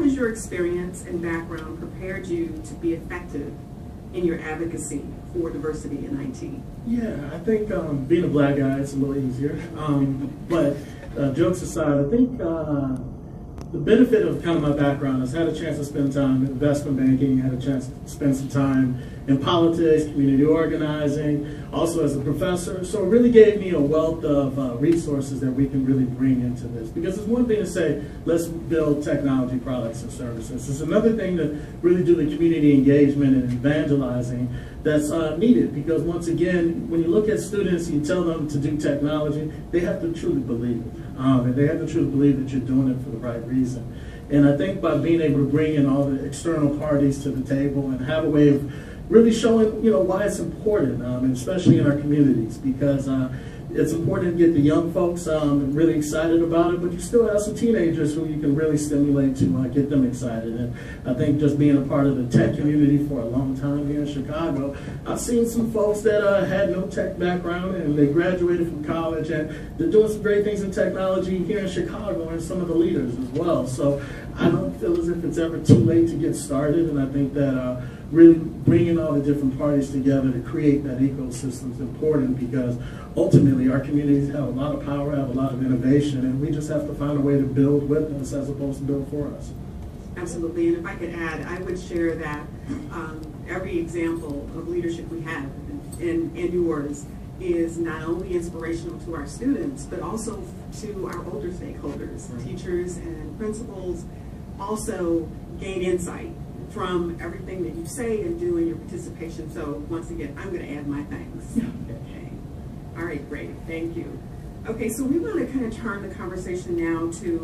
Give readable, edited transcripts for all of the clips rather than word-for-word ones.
has your experience and background prepared you to be effective in your advocacy for diversity in IT? Yeah, I think being a black guy, it's a little easier. But jokes aside, I think the benefit of kind of my background is I had a chance to spend time in investment banking, had a chance to spend some time in politics, community organizing, also as a professor. So it really gave me a wealth of resources that we can really bring into this. Because it's one thing to say, let's build technology products and services. It's another thing to really do the community engagement and evangelizing that's needed. Because once again, when you look at students, you tell them to do technology, they have to truly believe it. And they have to truly believe that you're doing it for the right reason. And I think by being able to bring in all the external parties to the table and have a way of really showing, why it's important, and especially in our communities, because it's important to get the young folks really excited about it, but you still have some teenagers who you can really stimulate to get them excited. And I think just being a part of the tech community for a long time here in Chicago, I've seen some folks that had no tech background and they graduated from college and they're doing some great things in technology here in Chicago and some of the leaders as well. So I don't feel as if it's ever too late to get started, and I think that really bringing all the different parties together to create that ecosystem is important, because ultimately our communities have a lot of power, have a lot of innovation, and we just have to find a way to build with us as opposed to build for us. Absolutely, and if I could add, I would share that every example of leadership we have, and yours, is not only inspirational to our students, but also to our older stakeholders, teachers and principals, also gain insight from everything that you say and do in your participation. So once again, I'm going to add my thanks. Okay. All right, great. Thank you. Okay, so we want to kind of turn the conversation now to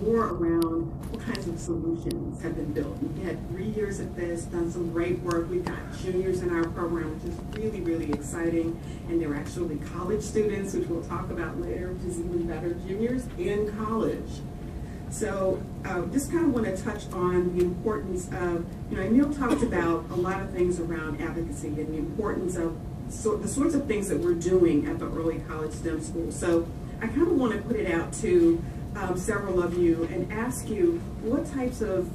more around what kinds of solutions have been built. We've had 3 years at this, done some great work. We've got juniors in our program, which is really, really exciting. And they're actually college students, which we'll talk about later, which is even better, juniors in college. So just kind of want to touch on the importance of, Emil talked about a lot of things around advocacy and the importance of the sorts of things that we're doing at the early college STEM school. So I kind of want to put it out to several of you and ask you, what types of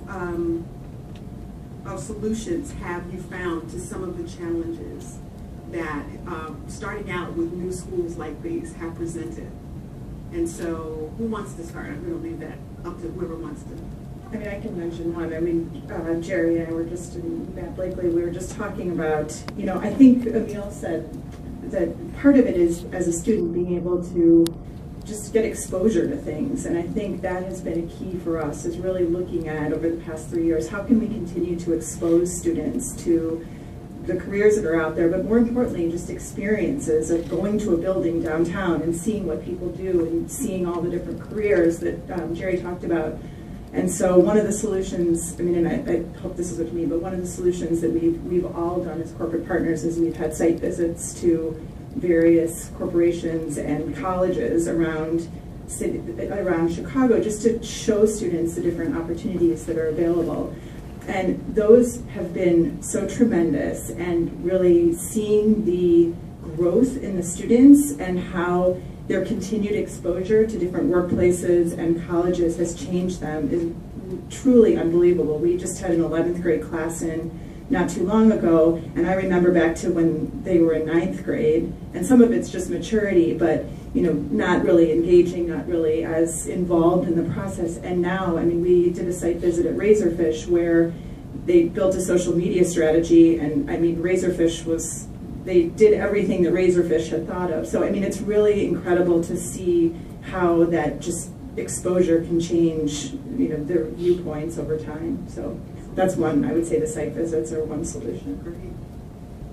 solutions have you found to some of the challenges that starting out with new schools like these have presented? And so who wants to start? I'm going to leave that up to whoever wants to. I mean, I can mention one. I mean, Jerry and I were just in Matt Blakely, we were just talking about, I think Emil said that part of it is, as a student, being able to just get exposure to things. And I think that has been a key for us, is really looking at, over the past 3 years, how can we continue to expose students to the careers that are out there, but more importantly, just experiences of going to a building downtown and seeing what people do and seeing all the different careers that Jerry talked about. And so one of the solutions, I mean, and I hope this is what you mean, but one of the solutions that we've all done as corporate partners is we've had site visits to various corporations and colleges around Chicago, just to show students the different opportunities that are available. And those have been so tremendous, and really seeing the growth in the students and how their continued exposure to different workplaces and colleges has changed them is truly unbelievable. We just had an 11th grade class in not too long ago, and I remember back to when they were in 9th grade, and some of it's just maturity, but not really engaging, not really as involved in the process. And now, I mean, we did a site visit at Razorfish where they built a social media strategy, and I mean, Razorfish they did everything that Razorfish had thought of. So I mean, it's really incredible to see how that just exposure can change, their viewpoints over time. So that's one, I would say the site visits are one solution. Great.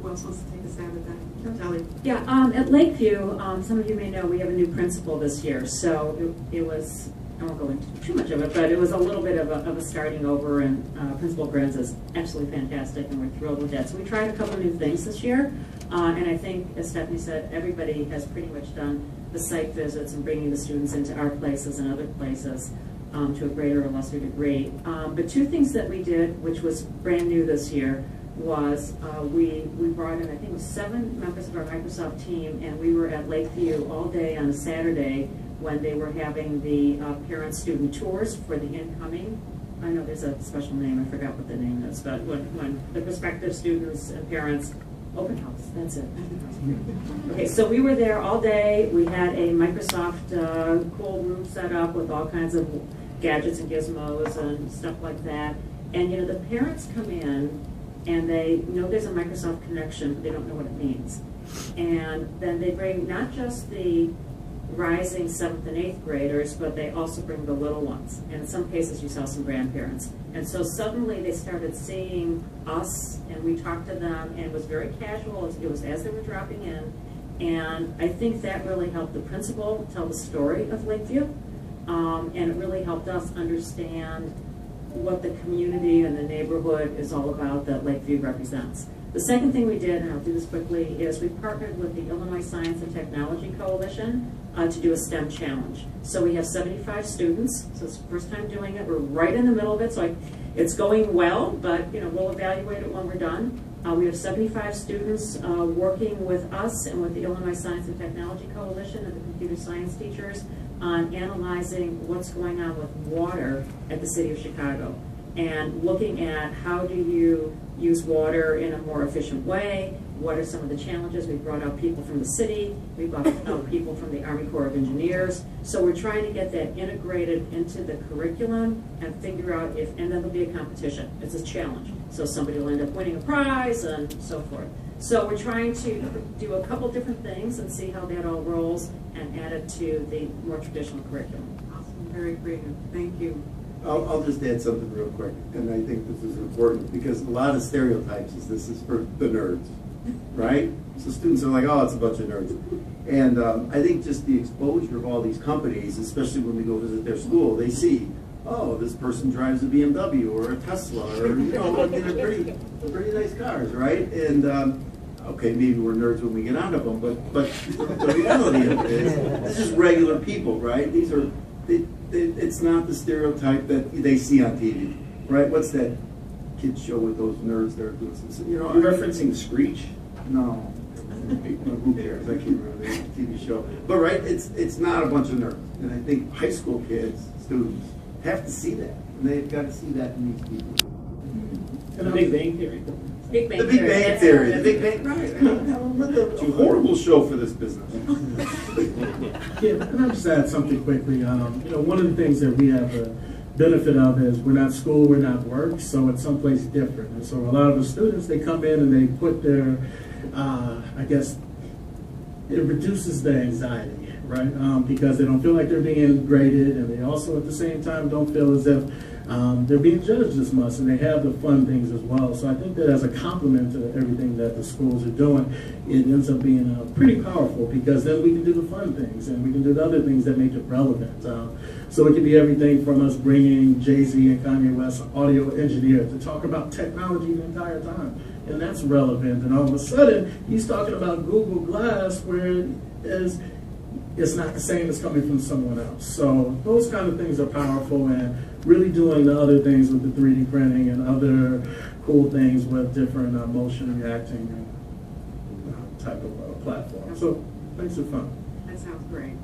Who else wants to take a stab at that? Kelly. Yeah, at Lakeview, some of you may know we have a new principal this year, so it was, I won't go into too much of it, but it was a little bit of a starting over, and Principal Grins is absolutely fantastic, and we're thrilled with that. So we tried a couple new things this year, and I think, as Stephanie said, everybody has pretty much done the site visits and bringing the students into our places and other places to a greater or lesser degree. But two things that we did, which was brand new this year, was we brought in, I think it was 7 members of our Microsoft team, and we were at Lakeview all day on a Saturday when they were having the parent-student tours for the incoming I know there's a special name, I forgot what the name is, but when the prospective students and parents, open house, that's it. Okay, so we were there all day. We had a Microsoft cool room set up with all kinds of gadgets and gizmos and stuff like that. And you know, the parents come in and they know there's a Microsoft connection, but they don't know what it means. And then they bring not just the rising 7th and 8th graders, but they also bring the little ones. And in some cases, you saw some grandparents. And so suddenly they started seeing us, and we talked to them, and it was very casual. It was as they were dropping in. And I think that really helped the principal tell the story of Lakeview. And it really helped us understand what the community and the neighborhood is all about that Lakeview represents. The second thing we did, and I'll do this quickly, is we partnered with the Illinois Science and Technology Coalition to do a STEM challenge. So we have 75 students, so it's the first time doing it. We're right in the middle of it, so it's going well, but you know, we'll evaluate it when we're done. We have 75 students working with us and with the Illinois Science and Technology Coalition and the computer science teachers on analyzing what's going on with water at the City of Chicago and looking at how do you use water in a more efficient way. What are some of the challenges? We brought out people from the city. We brought out people from the Army Corps of Engineers. So we're trying to get that integrated into the curriculum and figure out if, and then there'll be a competition. It's a challenge. So somebody will end up winning a prize and so forth. So we're trying to do a couple different things and see how that all rolls and add it to the more traditional curriculum. Awesome, very creative. Thank you. I'll just add something real quick, and I think this is important because a lot of stereotypes is this is for the nerds, right? So students are like, oh, it's a bunch of nerds. And I think just the exposure of all these companies, especially when we go visit their school, they see, oh, this person drives a BMW or a Tesla, or, you know, I mean, they're pretty nice cars, right? And okay, maybe we're nerds when we get out of them, but the reality of it is, this is regular people, right? These are, it's not the stereotype that they see on TV, right? What's that kid show with those nerds that are doing some, you know? You're referencing Screech? No. Who cares? I can't remember the TV show. But right, it's not a bunch of nerds. And I think high school kids, students, have to see that. And they've got to see that in these people. And the Big Bang Theory. Big Bang The Big Bang Theory. The Big Bang, right. It's a horrible show for this business. Yeah, and I'll just add something quickly. You know, one of the things that we have the benefit of is we're not school, we're not work, so it's someplace different. And so a lot of the students, they come in and they put their, I guess, it reduces their anxiety, right? Because they don't feel like they're being graded, and they also at the same time don't feel as if they're being judged as much, and they have the fun things as well. So I think that as a complement to everything that the schools are doing, it ends up being pretty powerful, because then we can do the fun things and we can do the other things that make it relevant. So it could be everything from us bringing Jay-Z and Kanye West, audio engineer, to talk about technology the entire time, and that's relevant. And all of a sudden, he's talking about Google Glass, where it's not the same as coming from someone else. So those kind of things are powerful, and really doing the other things with the 3D printing and other cool things with different motion reacting type of platform. So makes it fun. That sounds great.